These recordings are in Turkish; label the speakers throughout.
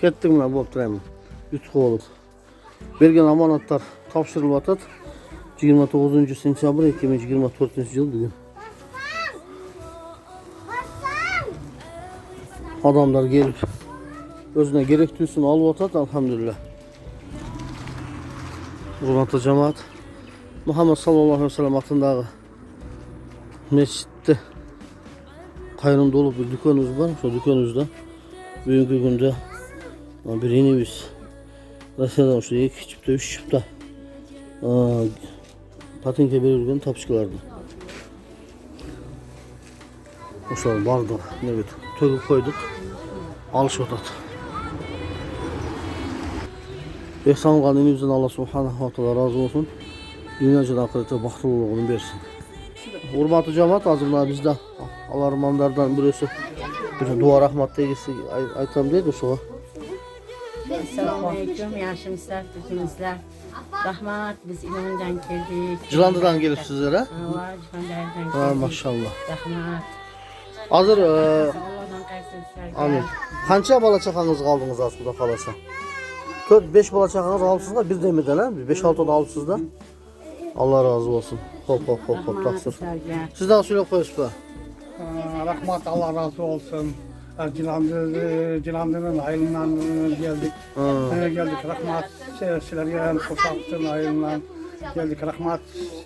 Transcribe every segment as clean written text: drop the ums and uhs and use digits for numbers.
Speaker 1: Kettim ben bu turayım. Yutuq olup. Bergen amanatlar tapşırılıp atat. 29 sentyabr 2024 yıl bugün. Adamlar gelip özüne gerektiğini alıp atat elhamdülillah. Hurmatly cemaat, Muhammed sallallahu aleyhi ve sellem atındağı mescitte kayrım dolu bir dükkanımız var. Şu dükkanımızda bugünkü günde bir inimiz Rusya'dan şu 2 çifte 3 çifte patinke verilgen tapışkılardı. Oşlar bardı, ne bileyim, tөгüp koyduk, alışıp atat. Ehsan olgan inimizden Allah subhanahu wa ta'ala razı olsun. Dünyacıda ahirette bahtılılığını versin. Hurmatly cemaat, azırlar bizde alarmanlardan birisi bir dua rahmat tegisi aytam deydi şuğa.
Speaker 2: Assalamu alaikum, yaşımızlar, tüzümüzler. Rahmat, biz İnönü'den geldik.
Speaker 1: Cılandıdan gelip sizlere.
Speaker 2: Var, Cılandı'dan geldik.
Speaker 1: Ha, maşallah.
Speaker 2: Rahmat.
Speaker 1: Hazır,
Speaker 2: Allah'dan kaysın sizlerge.
Speaker 1: amin. Kança bala çakanız kaldınız aslında kalasa? 4-5 bala çakanız alıpsınız da bir demeden ha? 5-6 da alıpsınız da. Allah razı olsun. Hop hop hop hop taksır. Sizden söyle koyuyoruz.
Speaker 3: Rahmat, Allah razı olsun. Cilandır'ın ayrılığından geldik. Geldik rahmat sizlerge, Koşaktın ayrılığından geldik rahmat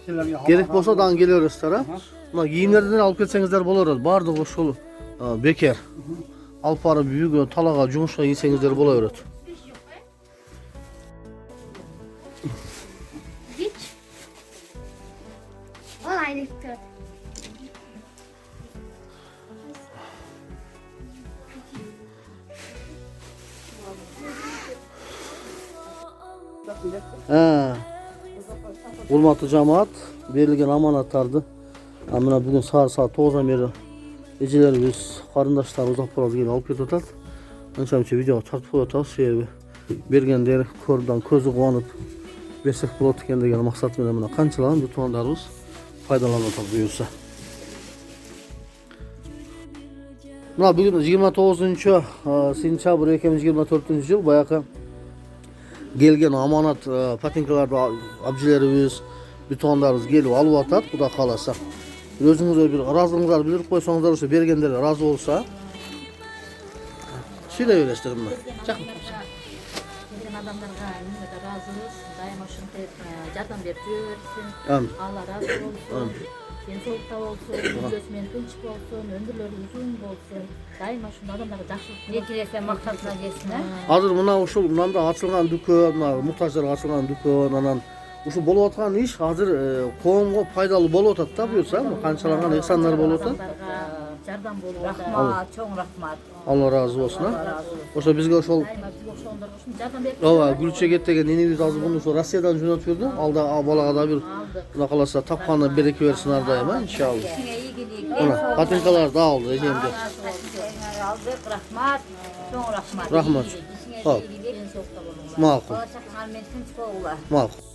Speaker 3: sizlerge.
Speaker 1: Gerek bolsa dan geliyoruz tara. Buna giyimlerden alıp ketsengizler bolar. Bardı hoş olur. Beker. Alparı büyük talaga jumuşa yesengizler bolar.
Speaker 4: Geç. Olaylık tut.
Speaker 1: Hurmatly cemaat, berilgen amanatlardı. Amına bugün saat 9'dan beri ecelerimiz, qarindaşlarımız uzak boraz gelip alıp ketip atat. Ançamça video tartıp koyataz. Sebebi bergenler kördan közü quvanyp bersek bolat eken degan maksat menен mına kançalan yutuğanlarımız faydalanıp buyursa. Mına bugün 29 sentyabr 2024 yıl bayaqı gelgen amanat patinkalarda abjilerimiz, bütonlarımız gelip alıp atat. Kuda kalasa. Özünüzde bir razılığınızlar bildirip koysanızlar olsa, bergenler razı olsa. Şöyle öylesterim ben.
Speaker 2: Bizim adamlarga yine de razıyız. Daima şunu yardım verip yürüsün.
Speaker 1: Amin.
Speaker 2: Allah razı olsun. Densolukta olsun, gözmen tinç olsun, ömürleri uzun olsun. Daima şunu adamlara жақсылық ne dilese maksatına gelsin.
Speaker 1: Hazır mına uşul mınanda açılgan dükkan, muhtaçlarga açılgan dükkan, anan uşu bolup atkan iş hazır koğumga faydalı bolup atat da buyursa, kançalangan ihsanlar bolup atat.
Speaker 2: Yardım bolup rahmat, çoğun rahmat.
Speaker 1: Allah razı olsun ha. Oşa bizge ошол
Speaker 2: Daima biz oşonlar olsun yardım verip.
Speaker 1: ova Gülçeket деген inimiz azı bunu so Rusya'dan jo'natып berdi. Alda balaga da bir buna kalasa tapkanı bereke versin ardayım ha inşallah. Ona patinkalar da aldı ejemde.
Speaker 2: Aldık rahmat, çoğun rahmat.
Speaker 1: Rahmat. Hop. Makul. Makul.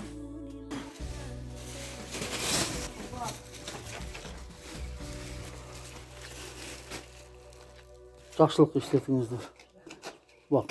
Speaker 1: Жақсылық işletinizler. Bak.